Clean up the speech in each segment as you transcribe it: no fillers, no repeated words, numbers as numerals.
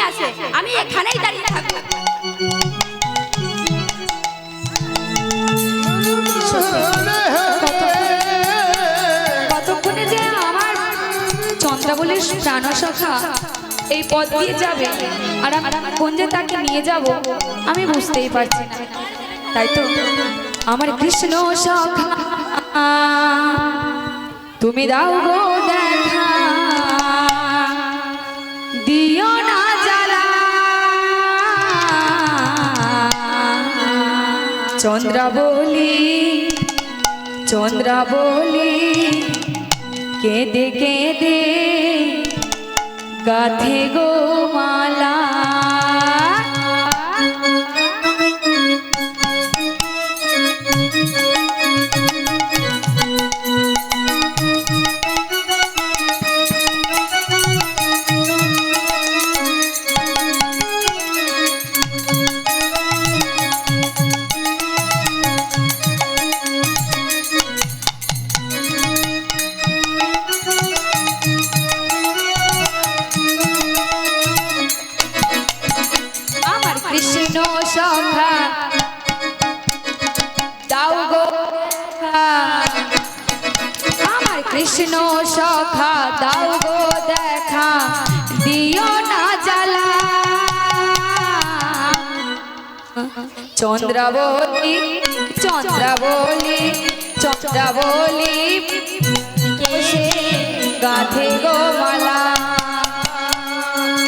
নিয়ে আসে, আমি এখানেই দাঁড়িয়ে থাকবো। কতক্ষণে যে আমার চন্দ্রাবলীর প্রাণসখা এই পথ দিয়ে যাবে আর আমি কোন যে তাকে নিয়ে যাব আমি বুঝতেই পারছি না। তাই তো আমার কৃষ্ণ সখা তুমি দাও গো দেখা, দিও না জ্বালা, চন্দ্রাবলী চন্দ্রাবলী কেঁদে কেঁদে গাথে গো মালা। কৃষ্ণ সখা দাও গো দেখা, আমার কৃষ্ণ সখা দাও গো দেখা, দিও না জ্বালা, চন্দ্রাবলী চন্দ্রাবলী চন্দ্রাবলী কেশে গাথে গো মালা,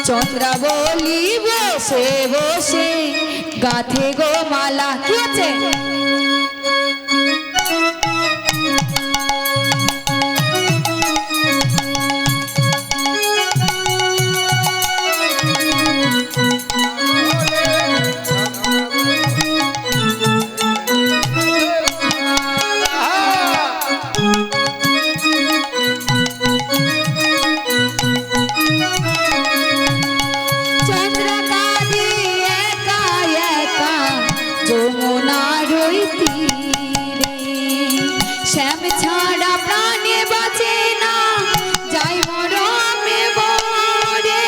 চন্দ্রাবলী বসে বসে গাথে গো মালা। কি আছে? শ্যাম ছাড়া প্রাণে বাঁচে না, যাই মরমে বরে,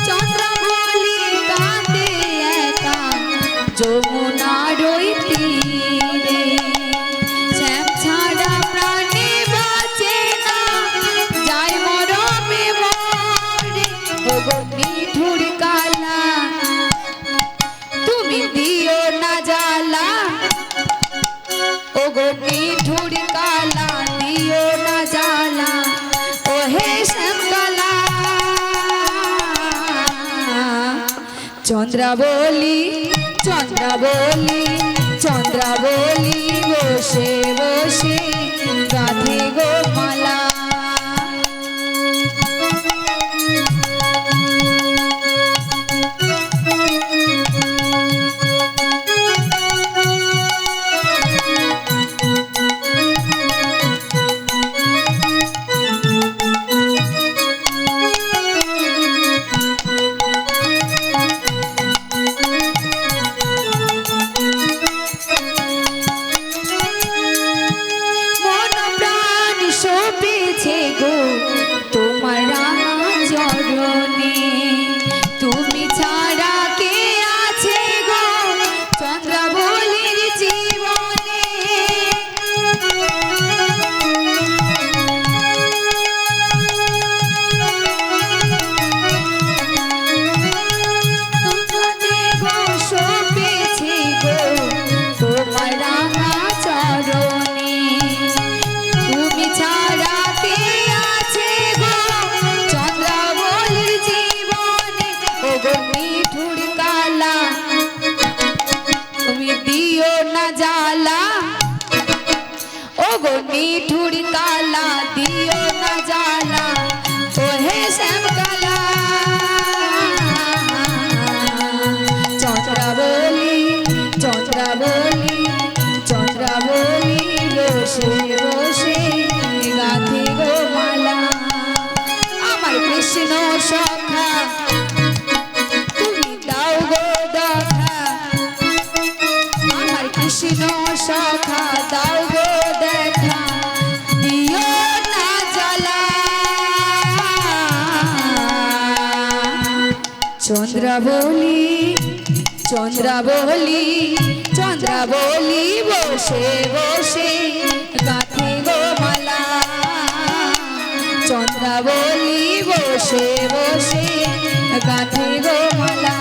চন্দ্রাবলী কাঁদে একা যমুনার ওই তীরে, শ্যাম ছাড়া প্রাণে বাঁচে না, যাই মরমে বরে, নিঠুর কালা তুমি দিও না জ্বালা, ও গো নিঠুর কালা দিও না জ্বালা, ও হে শ্যামকালা, চন্দ্রাবলী চন্দ্রাবলী চন্দ্রাবলী বসে বসে গাথে গো মালা। তুমি ছাড়া কে আছে গো চন্দ্রাবলীর জীবনে, গো শোভেছে গো তোমার রাঙা চরণে, তুমি ছাড়া কে আছে গো চন্দ্রাবলীর জীবনে, ও গো নিঠুর কালা তুমি দিও না জ্বালা, ও গো নিঠুর কালা দিও না জ্বালা, ও হে শ্যামকালা, চন্দ্রাবলী চন্দ্রাবলী চন্দ্রাবলী বসে বসে গাথে গো মালা, আমার কৃষ্ণ সখা তুমি দাও গো দেখা, আমার কৃষ্ণ সখা দাও গো চন্দ্রাবলী চন্দ্রাবলী চন্দ্রাবলী বসে বসে গাঁথে গো মালা চন্দ্রাবলী বসে বসে গাঁথে গো মালা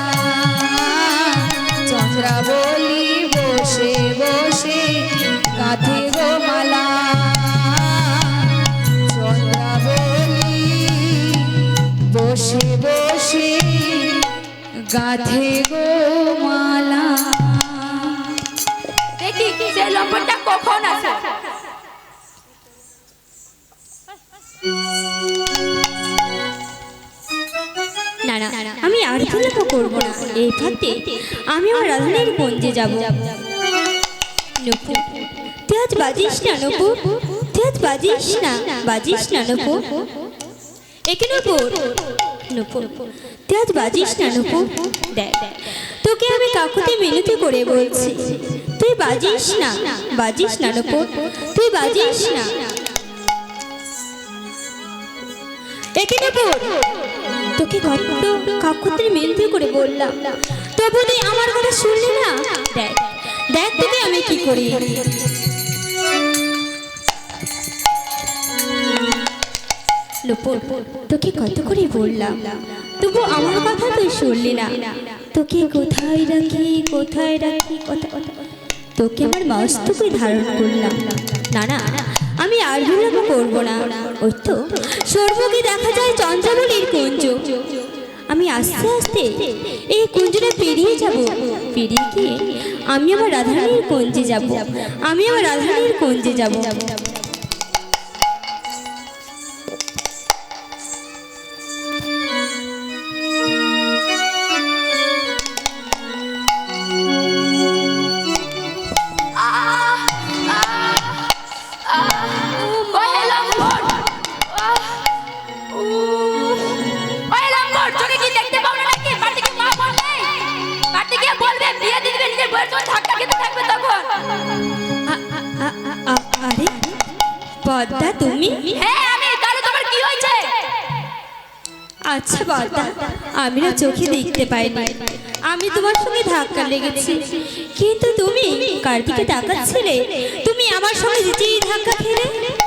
চন্দ্রাবলী বসে বসে গাঁথে গো মালা চন্দ্রাবলী বসে বসে গাঁথে গো মালা। দেখি সেই লম্বনটা কখন আসে। না না আমি আর বিলম্ব করবো না, এই ফাঁকে আমি আমার রাধারানীর কুঞ্জে যাব। নপু তুই আজ বাজিস না, নপু তুই আজ বাজিস না, বাজিস না নপু। একে নপু, নপু তুই আজ বাজিস না নপু। দেখ তোকে আমি কাকুতে মিনতি করে বলছি, তুই বাজিস না, বাজিস না নপু, তুই বাজিস না। একে নপু তোকে কত কাকুতে মিনতি করে বললাম, তবু তুই আমার কথা শুনলি না। দেখ দেখ তোকে আমি কি করি। নূপুর তোকে কত করে বললাম, তবু আমার কথা তুই শুনলি না। তোকে কোথায় রাখি, কোথায় রাখি, কথা কথা তোকে আমার মস্তকে ধারণ করলাম। না না আমি আর বিলম্ব করবো না। ওই তো সর্বকে দেখা যায় চন্দ্রাবলীর কুঞ্জ। আমি আস্তে আস্তে এই কুঞ্জটা পেরিয়ে যাব, পেরিয়ে গিয়ে আমি আমার রাধারানীর কুঞ্জে যাব, আমি আমার রাধারানীর কুঞ্জে যাব। আরে পদ্মা তুমি? হ্যাঁ আমি। তাহলে তোমার কি হয়েছে? আচ্ছা পদ্মা, আমি না চোখে দেখতে পাইনি, আমি তোমার সঙ্গে ধাক্কা লেগেছি, কিন্তু তুমি কার দিকে তাকাচ্ছিলে? তুমি আমার সঙ্গে যেতেই ধাক্কা খেলে।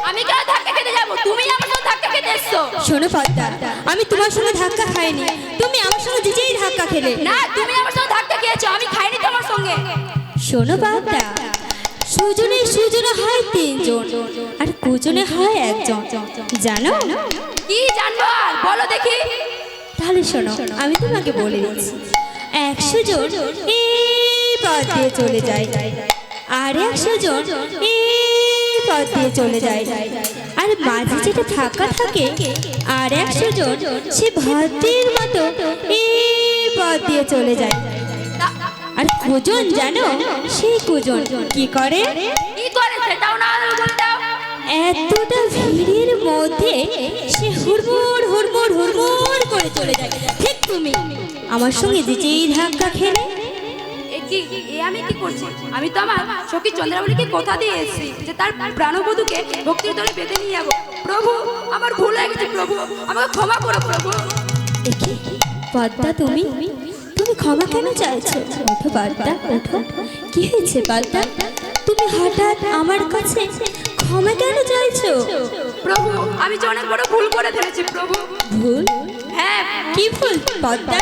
আমি কেন ধাক্কা খেতে যাবো? তুমি আমার সঙ্গে ধাক্কা খেতে এসছো। শোনো পদ্মা, আমি তোমার সঙ্গে ধাক্কা খাইনি, তুমি আমার সঙ্গে যেতেই ধাক্কা খেলে। না, তুমি আমার সঙ্গে ধাক্কা খেয়েছো, আমি খাইনি তোমার সঙ্গে। শোনো পদ্মা, সুজনে সুজনে হয় তিনজন, আর কুজনে হয় একজন, জানো? কি জানবো আর বলো দেখি। তাহলে শোনো, আমি তোমাকে বলে দিচ্ছি। 100 জন এই পথ দিয়ে চলে যায়, আর 100 জন এই পথ দিয়ে চলে যায়, আর মাঝে যেটা ফাঁকা থাকে আর 100 জন সে ভদ্রের মতো এই পথ দিয়ে চলে যায়। আর কুজন জানো, সেই কুজন কি করে? কি করে সেটাও না বলে দাও। এতটা ভিড়ের মধ্যে সে হুড়মুড় হুড়মুড় হুড়মুড় করে চলে যায়, ঠিক তুমি আমার সঙ্গে যেই ধাক্কা খেলে। আমি কি করছি? আমি তো আমার সখী চন্দ্রাবলীকে কথা দিয়ে এসেছি যে তার প্রাণবধূকে ভক্তির দলে বেঁধে নিয়ে যাবো। প্রভু আমার ভুল হয়ে গেছে, প্রভু আমাকে ক্ষমা করো প্রভু। দেখি পদ্মা, তুমি তুমি ক্ষমা কেন চাইছো? ওঠো পদ্মা, ওঠো। কি হয়েছে পদ্মা? তুমি হঠাৎ আমার কাছে ক্ষমা কেন চাইছো? প্রভু আমি যে অনেক বড় ভুল করে ফেলেছি প্রভু। ভুল? হ্যাঁ। কি ভুল পদ্মা?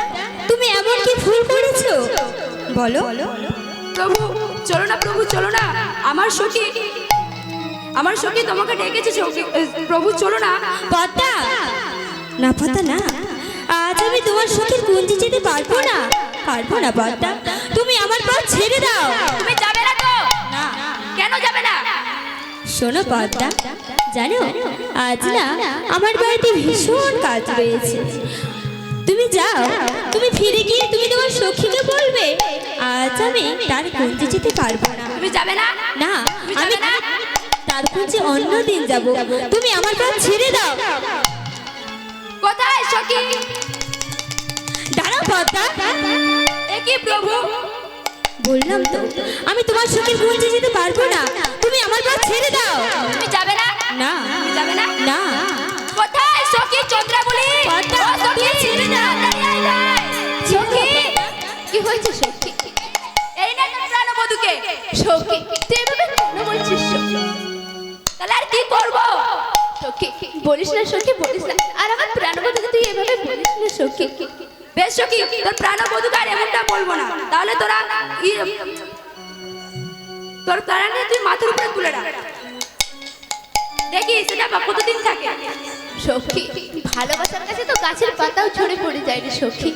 তুমি এমন কি ভুল করেছো বলো? প্রভু চলো না, প্রভু চলো না, আমার সখী তোমাকে ডেকেছে প্রভু, চলো না। পদ্মা, না পদ্মা না, আজ আমি তোমার সখীর কুঞ্জে যেতে পারবো না, পারবো না পদ্মা, তুমি আমার পা ছেড়ে দাও। তুমি যাবে না তো? না। কেন যাবে না? শোনো পদ্মা, জানো আজ না আমার বাড়িতে ভীষণ কাজ রয়েছে, তুমি যাও, তুমি ফিরে গিয়ে তুমি তোমার সখীকে বলবে আজ আমি তার কুঞ্জে যেতে পারবো না। তুমি যাবে না? না, তুমি আমি যাবে না? তার কুঞ্জে অন্যদিন যাব, তুমি আমার পা ছেড়ে দাও। কোথায় সখী? দাঁড়াও পদ্মা। এ কি প্রভু? বললাম তো আমি তোমার সখীর কুঞ্জে যেতে পারবো না, তুমি আমার পা ছেড়ে দাও। তুমি যাবে না? না। তুমি যাবে না? না। কোথায় সখী চন্দ্রাবলী? পদ্মা, ও সখী, তুমি ছেড়ে দাও। তাড়াতাড়ি আয়, সখী। হয়েছে সখী? এই না তোর প্রাণবধূকে। সখী তুই এভাবে কেন বলছিস সখী? তাহলে আর কি করবো? সখী বলিস না সখী, বলিস না। আর আমার প্রাণবধূকে তুই এভাবে বলিস না সখী। বেশ সখী, তোর প্রাণবধূকে আর এমনটা বলবো না। তাহলে তোরা তোর প্রাণ নিয়ে তুই মাথার উপরে তুলে রাখ, দেখি সেটা কতদিন থাকে। সখী ভালোবাসার কাছে তো গাছের পাতাও ঝরে পড়ে যায় রে সখী।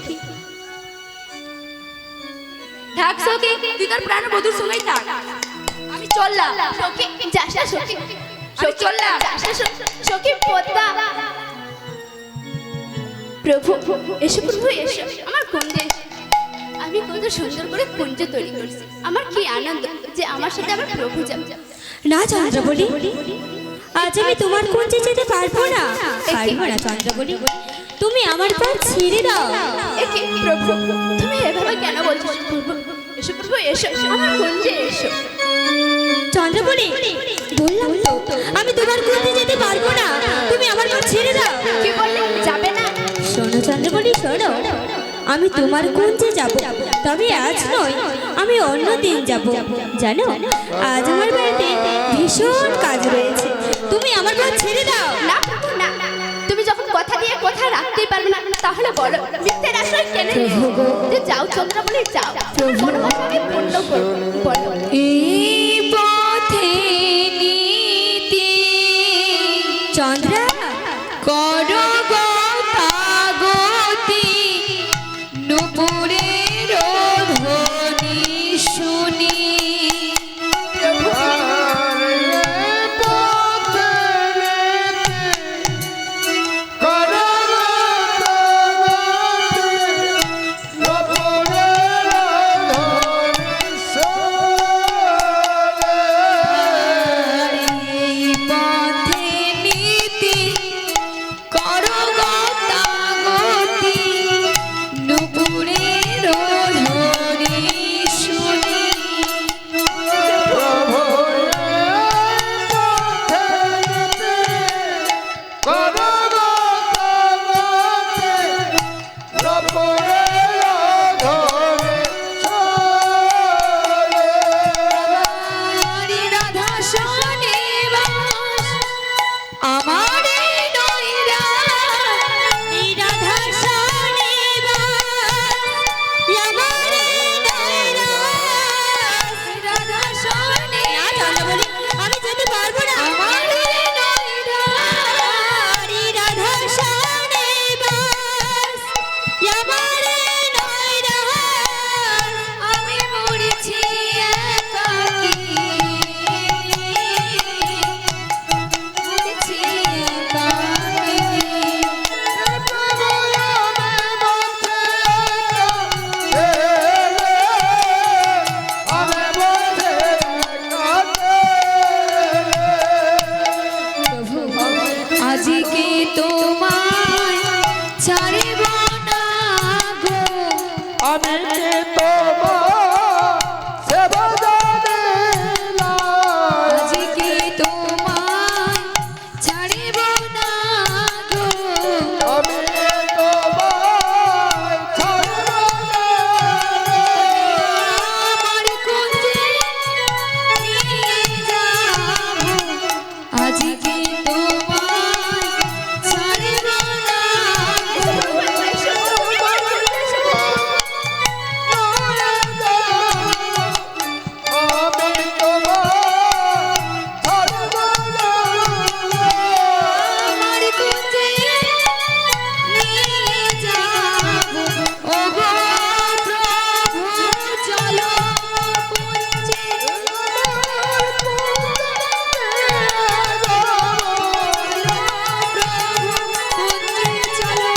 থাক সখী, তুই তোর প্রাণবধূর সঙ্গেই থাক, আমি চললাম। সখী যাস না সখী, আমি চললাম। যাস না সখী। পদ্মা প্রভু এসো, প্রভু এসো আমার কুঞ্জে এসো। আমি কত সুন্দর করে কুঞ্জ তৈরি করছি। আমার কি আনন্দ যে আমার সাথে আমার প্রভু যাবে। না চন্দ্রবলি, আজ আমি তোমার কুঞ্জে যেতে পারবো না। পারবো না চন্দ্রবলি, তুমি আমার পর ছেড়ে দাও। একে প্রভু তুমি এভাবে কেন বলছো? প্রভু এসো, প্রভু এসো আমার কুঞ্জে এসো। চন্দ্রবলি, বললাম তো আমি তোমার কুঞ্জে যেতে পারবো না, তুমি আমার পর ছেড়ে দাও। কি বললে যাবে না? শোনো চন্দ্রবলি শোনো, আমি তোমার কুঞ্জে যাব, তবে আজ নয়, আমি অন্য দিন যাব। জানো আজ আমার বাড়িতে ভীষণ কাজ রয়েছে, তুমি আমার পর ছেড়ে দাও। না প্রভু না, তুমি যখন কথা দিয়ে কথা রাখতেই পারবে না তাহলে বলো মিথ্যের আশ্রয় কেন নিয়েছো? যে যাও চন্দ্রবলি যাও, কোনো কথা আমি পূর্ণ করবো। বলো এই পথে নীতি চন্দ্রা করো গতাগতি, নুপুরের ধ্বনি শুনি। এই পথে নীতি করো গতাগতি, নুপুরের ধ্বনি শুনি। আমারি রাধা শোনে বাস, আমারি নয়রা রাধা শোনে রাধা শোনে। চন্দ্রবলি, আমি যেতে পারবো না। আমারি নয়রা রাধা শোনে আমি মরেছি একাকী, মরেছি একাকী। আজকে তোমায় ছাড়িব না গো, আজকে তোমায় ছাড়িব না গো। আমার কুঞ্জে নিয়ে যাব, আজকে তোমায় ছাড়িব না গো। আমার কুঞ্জে নিয়ে যাব, ওগো প্রভু চলো কুঞ্জে। প্রভু কুঞ্জে চলো।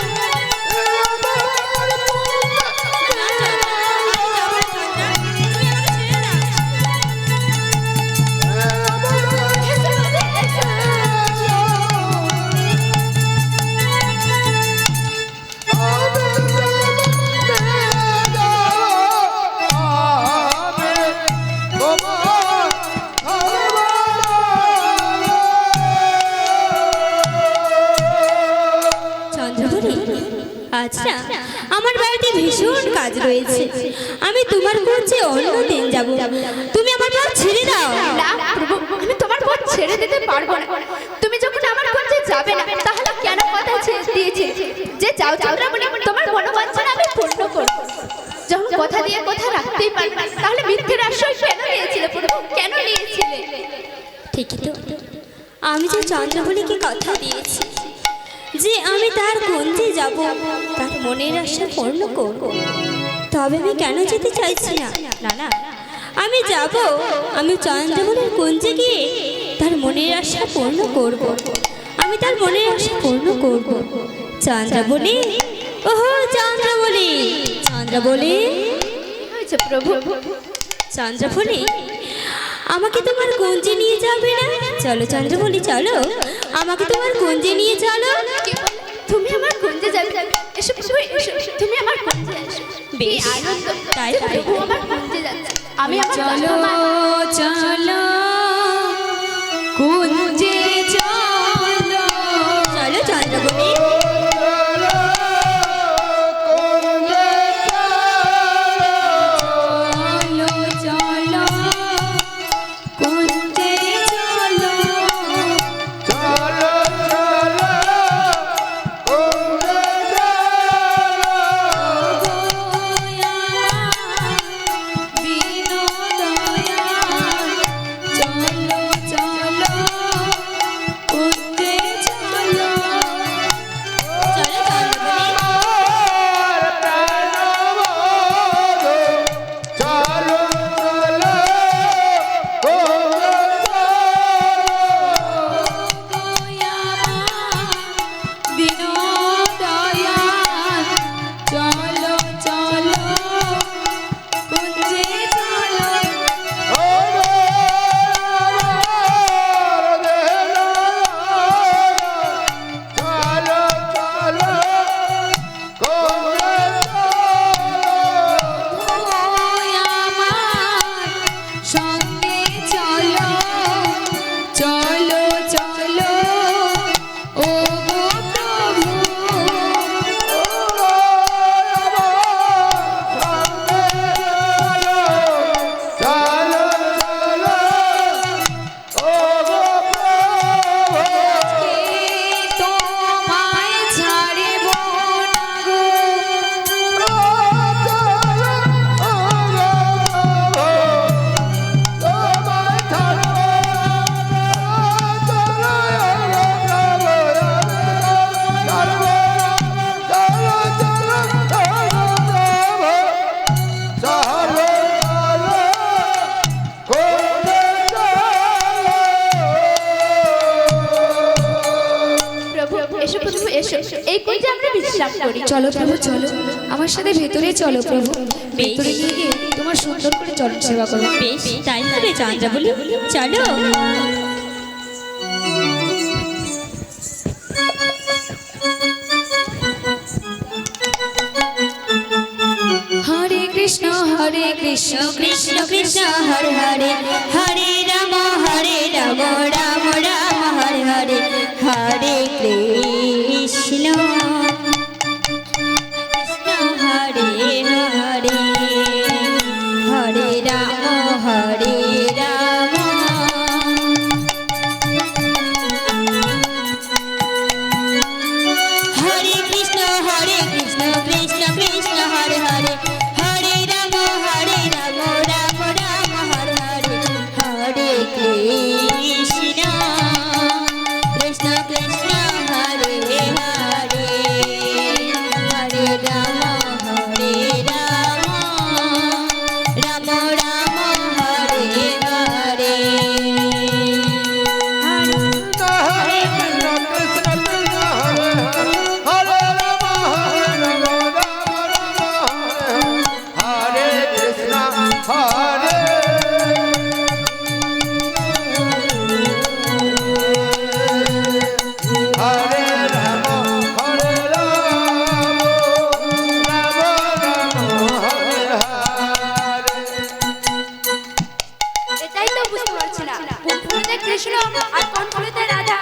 চন্দ্রবলি, আজ না আমার বাড়িতে ভীষণ কাজ রয়েছে, আমি তোমার কুঞ্জে অন্য দিন যাব। তুমি আমার পথ ছেড়ে দাও। না প্রভু, আমি তোমার পথ ছেড়ে দিতে পারবো না। তুমি যখন আমার কুঞ্জে যাবে না, তাহলে কেন কথা ছেড়ে দিয়েছি যে যাও চন্দ্রামণি, তোমার মনোবাঞ্ছনা আমি পূর্ণ করব। যখন কথা দিয়ে কথা রাখতেই পারবে না, তাহলে মিথ্যের আশ্রয় কেন নিয়েছিলে প্রভু, কেন নিয়েছিলে? ঠিকই তো, আমি যে চন্দ্রাবলীকে কথা দিয়েছি যে আমি তার কুঞ্জে যাব, তার মনের আশা পূর্ণ করব, তবে আমি কেন যেতে চাইছি না? না না, আমি যাব। আমি চন্দ্রাবলীর কুঞ্জে গিয়ে তার মনের আশা পূর্ণ করব। আমি তার মনের আশা পূর্ণ করব। চন্দ্রাবলী, ওহো চন্দ্রাবলী, চন্দ্রাবলী, কি হয়েছে প্রভু? চন্দ্রাবলী, আমাকে তোমার কুঞ্জে নিয়ে যাবে না? চলো চন্দ্রাবলী, চলো, আমাকে তোমার কুঞ্জে নিয়ে চলো। কি বলে? তুমি আমার কুঞ্জে যাবে? এসো এসো এসো, তুমি আমার কুঞ্জে এসো। বেশ, আনন্দ তাই যে তাই। প্রভু আমার কুঞ্জে যাচ্ছে। আমি আমার চলো চলো কুঞ্জে চলো, চলো চন্দ্রাবলী, চলো চলো কুঞ্জে চলো, চলো চলো কুঞ্জে চলো, চলো চন্দ্রাবলী, বিনোদয়াল চলো চলো কুঞ্জে চলো, ওই আমার সঙ্গে চলো, চলো চলো ও গো প্রভু, তোমায় ছাড়িব না গো, প্রভু এসো, প্রভু এসো, এই কুঞ্জে আমরা বিশ্রাম করি। চলো প্রভু চলো, আমার সাথে ভেতরে চলো প্রভু, ভেতরে নিয়ে গিয়ে তোমার সুন্দর করে চরণ সেবা করো। বেশ, তাই হবে চন্দ্রাবলী, চলো। হরে কৃষ্ণ কৃষ্ণ কৃষ্ণ কৃষ্ণ হরে হরে, হরে রাম রাম রাম হরে হরে, হরে কৃষ্ণ কৃষ্ণ হরে হরে, হরে রাম হরে রাম। হরে কৃষ্ণ কৃষ্ণ কৃষ্ণ হরে হরে, হরে রাম রাম রাম হরে হরে, হরে কৃষ্ণ কৃষ্ণ কৃষ্ণ হরে হরে, হরে রাম রাম রাম হরে হরে, এটাই তো বুঝতে পারছি না, কোন ফুলেতে কৃষ্ণ আর কোন ফুলেতে রাধা।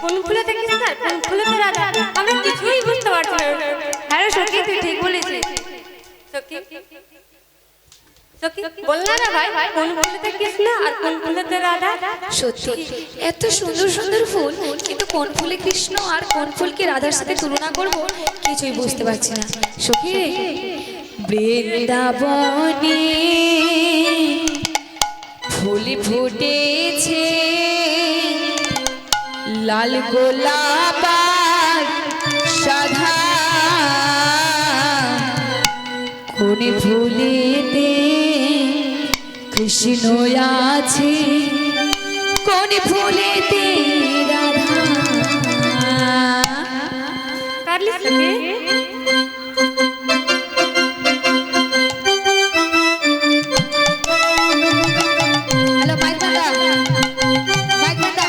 কোন ফুলেতে কৃষ্ণ কোন ফুলেতে রাধা আমরা কিছুই বুঝতে পারছি না। হ্যাঁ সখী, বললা না ভাই কোন ফুলেতে কৃষ্ণ আর কোন ফুলেতে রাধা? সত্যি এত সুন্দর সুন্দর ফুল, কিন্তু কোন ফুলে কৃষ্ণ আর কোন ফুলকে রাধার সাথে তুলনা করব কিছুই বুঝতে পারছি না। সখী রে, বৃন্দাবনে ফুল ফুটেছে, লাল গোলাপ আর সাদা, কোন ফুলেতে কৃষ্ণ আছে, কোন ফুলেতে রাধা। পারলি সখী? হ্যালো মাইক দাদা, মাইক দাদা,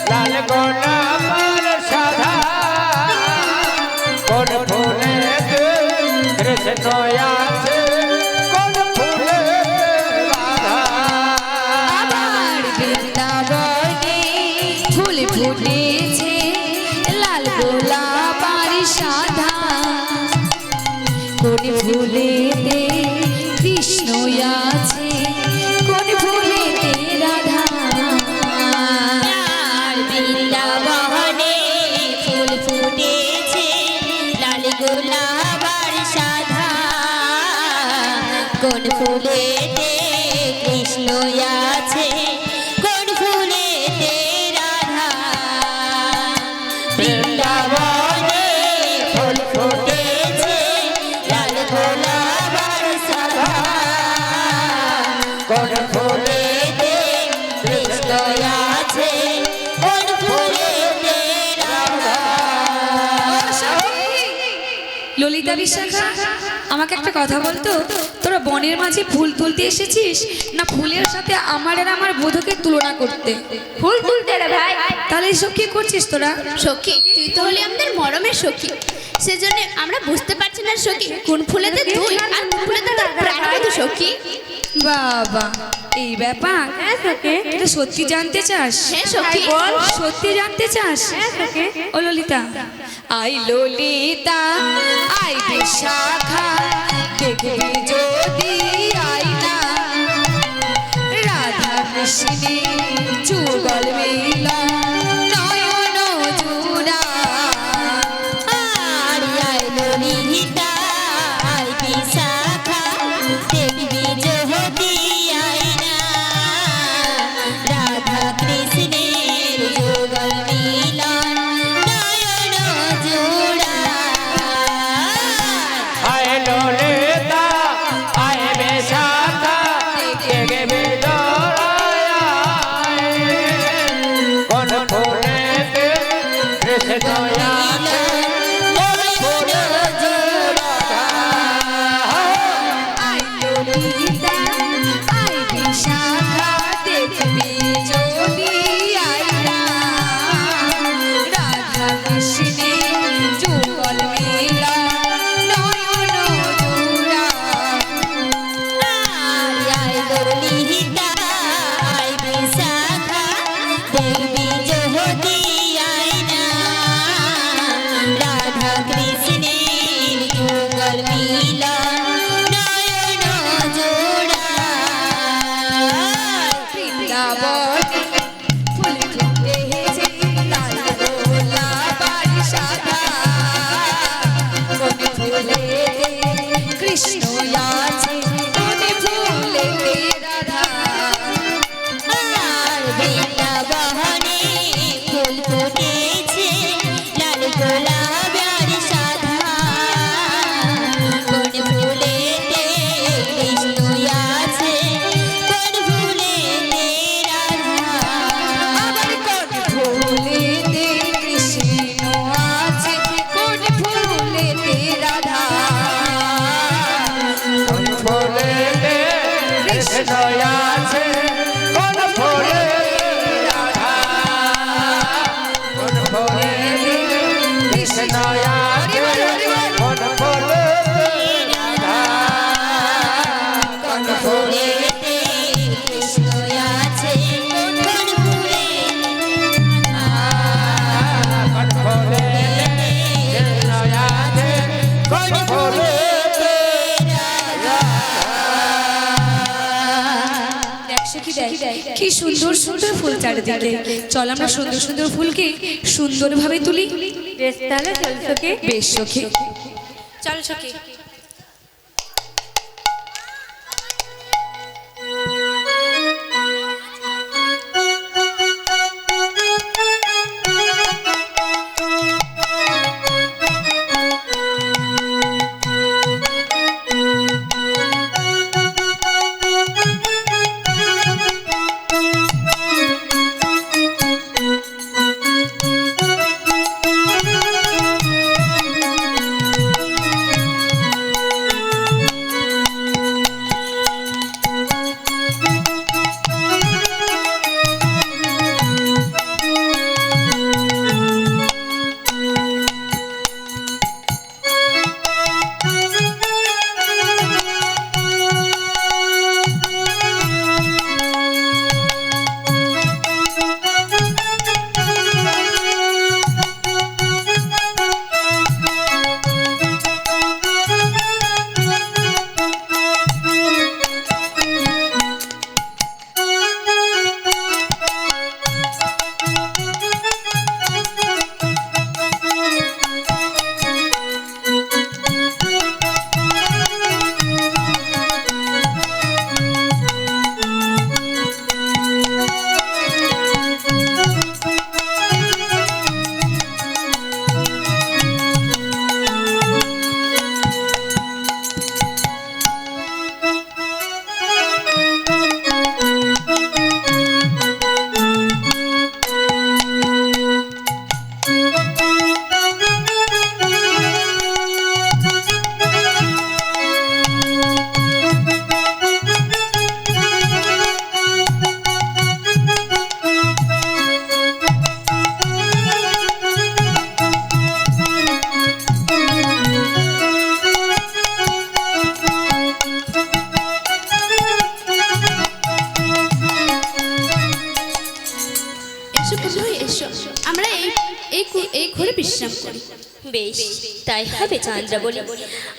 লাল গোলাপ আর সাদা, কোন ফুলে কৃষ্ণ আছে, কোন ফুলে রাধা। আমার বৃন্দাবনে ফুল ফুটেছে, লাল গোলাপ আর সাদা, কোন ফুলেতে কৃষ্ণ আছে, কোন ফুলেতে রাধা। আর বৃন্দাবনে ফুল ফুটেছে, লাল গোলাপ আর সাদা, কোন ফুলেতে কৃষ্ণ আছে, কোন ফুলেতে রাধা। বৃন্দাবনে ফুল ফুটেছে, লাল গোলাপ আর সাদা, কোন ফুলেতে কৃষ্ণ আছে, কোন ফুলেতে রাধা। ললিতা বিশাখা, আমাকে একটা কথা বলতো, তোরা বনের মাঝে ফুল তুলতে এসেছিস না ফুলের সাথে আমার আর আমার বধূকে তুলনা করতে? ফুল তুলতে রে ভাই। তাহলে এসব কি করছিস তোরা? সখী, তুই তো হলি আমাদের মরমের সখী, সেজন্য আমরা বুঝতে পারছি না সখী কোন ফুলেতে তুই আর কোন ফুলেতে তোর প্রাণবধূ সখী। বাবা, এই ব্যাপার? হ্যাঁ সখী। এটা সত্যি জানতে চাস? হ্যাঁ সখী, বল, সত্যি জানতে চাস? হ্যাঁ সখী। ও ললিতা, আই ললিতা, আই বিশাখা, দেখবি যদি আইনা, রাধা কৃষ্ণে যুগল মিলা, নয়ন জোড়া। আর আয় ললিতা, আয় বিশাখা, দেখবি যদি আয়না, রাধা কৃষ্ণের যুগল মিলন, নয়ন জোড়া। আয় ললিতা, আয় বিশাখা, দেখবি জোড়ায়, কোন ফুলেতে কৃষ্ণ আছে, কোন ফুলে রাধা। আই ললিতা, আই বিশাখা, দেখবি যদি আইনা, রাধা কৃষ্ণে যুগল মিলা, নয়ন জোড়া। আর আয় ললিতা, আয় বিশাখা, দেখবি যদি আয়না, রাধা কৃষ্ণের যুগল মিলন, নয়ন জোড়া। বৃন্দাবনে ফুল ফুটেছে, লাল গোলাপ আর সাদা, কোন ফুলেতে কৃষ্ণ আছে, কোন ফুলেতে রাধা। আর বৃন্দাবনে ফুল ফুটেছে, লাল গোলাপ আর সাদা, কোন ফুলেতে কৃষ্ণ আছে, কোন ফুলেতে রাধা। আবার কোন ফুলেতে কৃষ্ণ আছে, কোন ফুলেতে রাধা। কোন ফুলেতে কৃষ্ণ আছে, কোন ফুলে রাধা। কি সুন্দর সুন্দর ফুল চারিদিকে। চল আমরা সুন্দর সুন্দর ফুলকে সুন্দরভাবে তুলি। বেশ তাহলে চল সখী। বেশ সখী। চল সখী। আমরা এই ঘরে বিশ্রাম করি। বেশ তাই হবে চন্দ্রাবলী,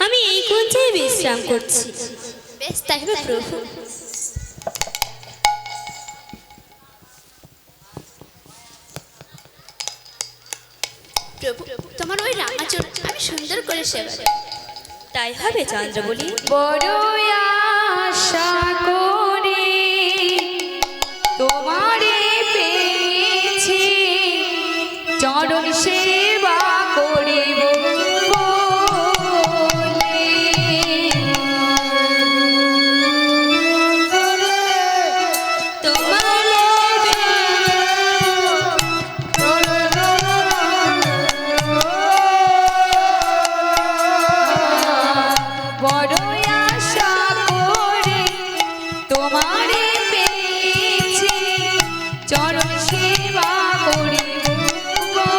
আমি এই কুঞ্জে বিশ্রাম করছি। বেশ তাই হবে প্রভু। প্রভু তোমার ওই রামাচর আমি সুন্দর করে সেবা দেব। তাই হবে চন্দ্রাবলী। বড় আশা করে তোমারে পেয়েছি, চরণ সেবা করিব বলে। বড় আশা করে তোমারে পেয়েছি, চরণ সেবা করিব বলে।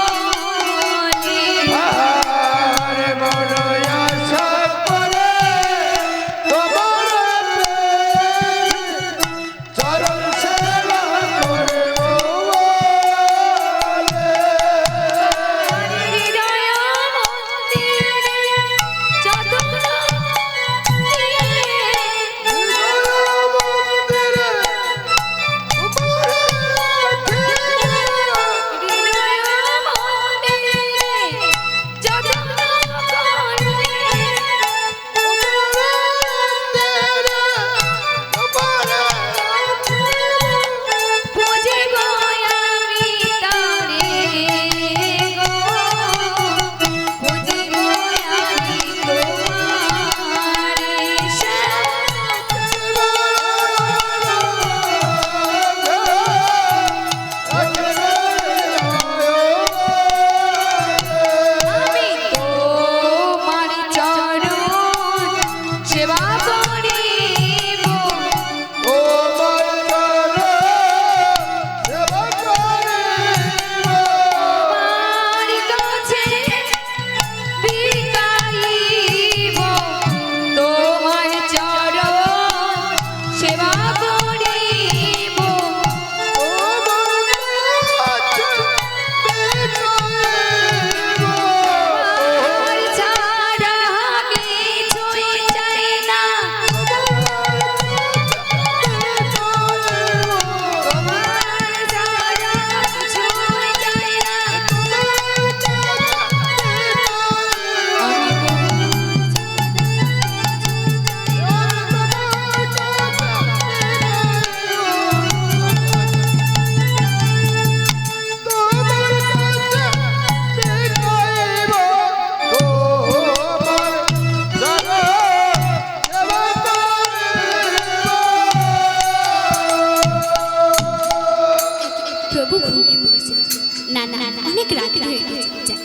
হয়ে গেছে। যা,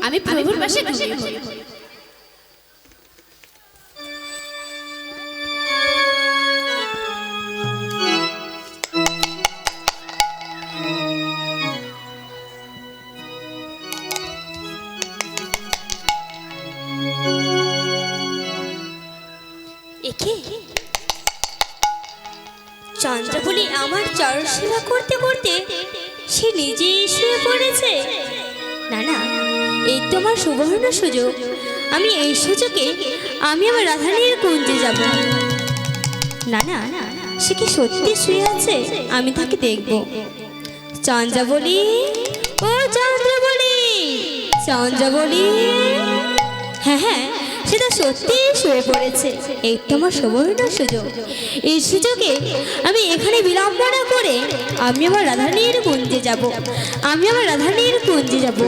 আমি প্রভুর পাশে ঘুমিয়ে পড়ি। একে চন্দ্রবলি আমার চরণ সেবা করতে করতে সে নিজেই শুয়ে পড়েছে। না না, এই তো আমার সুবর্ণ সুযোগ। আমি এই সুযোগে আমি আমার রাধারানীর কুঞ্জে যাব। না না, সে কি সত্যি শুয়ে আছে? আমি তাকে দেখব। চন্দ্রবলি, ও চন্দ্রবলি, চন্দ্রবলি। হ্যাঁ হ্যাঁ, সে তো সত্যি শুয়ে পড়েছে। এই তো আমার সুবর্ণ সুযোগ। এই সুযোগে আমি এখানে বিলম্ব না করে আমি আমার রাধারানীর কুঞ্জে যাব। আমি আমার রাধারানীর কুঞ্জে যাব।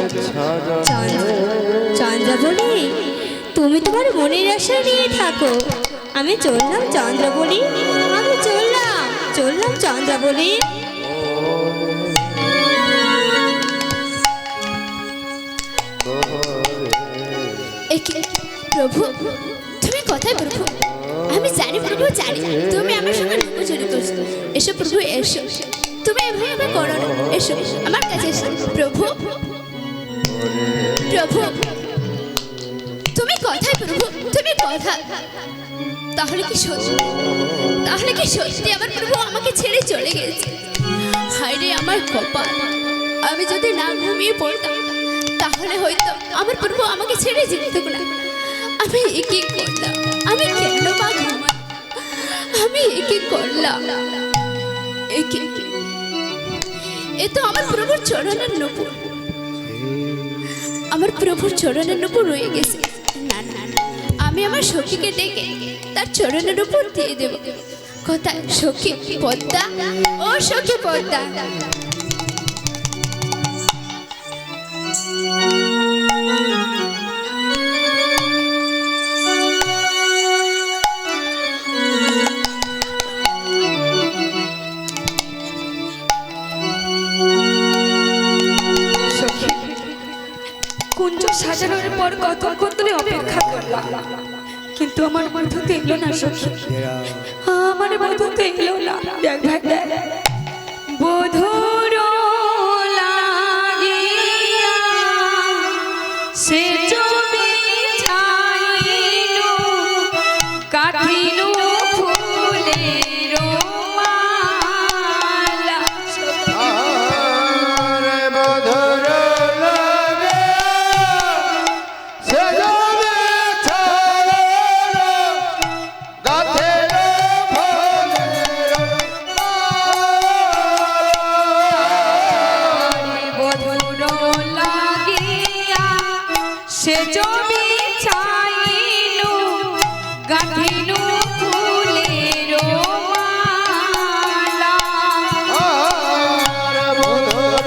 চন্দ্রবলি, তুমি তোমার মনের আশা নিয়ে থাকো। আমি চললাম চন্দ্রবলি, আমি চললাম চন্দ্রবলি। প্রভু, তুমি কোথায় প্রভু? আমি জানি প্রভু, জানি তুমি আমার সঙ্গে লুকোচুরি করছো। এসো প্রভু, এসো। তুমি এভাবে করো না, এসো আমার কাছে এসো। প্রভু, প্রভু, তুমি কোথায় প্রভু? তুমি কোথায়? তাহলে কি সত্যি? তাহলে কি সত্যি আমার প্রভু আমাকে ছেড়ে চলে গেছে? হায় রে আমার কপাল! আমি যদি না ঘুমিয়ে পড়তাম তাহলে হয়তো আমার প্রভু আমাকে ছেড়ে যেত না। আমি একে করলাম, আমি কেন বা ঘুমাই? আমি একে করলাম, এ তো আমার প্রভুর চরণের নূপুর। আমার প্রভুর চরণের নূপুর রয়ে গেছে। না না, আমি আমার সখীকে ডেকে তার চরণের উপর দিয়ে দেব। কোথায় সখী পদ্মা? ও সখী পদ্মা, কুঞ্জ সাজানোর পর কতক্ষণ ধরে অপেক্ষা করলাম, কিন্তু আমার বধূ দেখলো না সখী, আমার বধূ দেখলো না। দেখ ভাই দেখ, বধূর লাগিয়া সে জমি ছাইনু কাঠিনু ফুলের মালা। আরে মধুর লাগে সেজনে ছাড়লো গাছের ফলের বধূর লাগিয়া সে জমি ছাইনু গাঠিনু ফুলের মালা। আর মধুর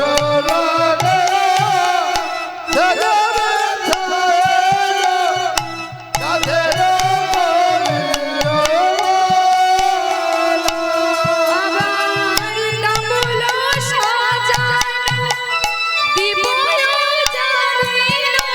লাগে সেজনে ছাড়লো গাছের আবার তাম্বুল সাজানো দিবয় জানিনো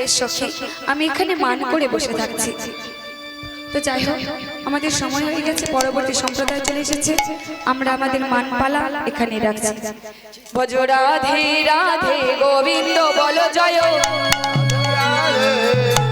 বেশ সখী, আমি এখানে মান করে বসে থাকছি। তো যাই হোক, আমাদের সময় হয়ে গেছে, পরবর্তী সম্প্রদায় চলে এসেছে, আমরা আমাদের মান পালা এখানে রাখছি। ভজ রাধে রাধে গোবিন্দ বল জয়। রাধে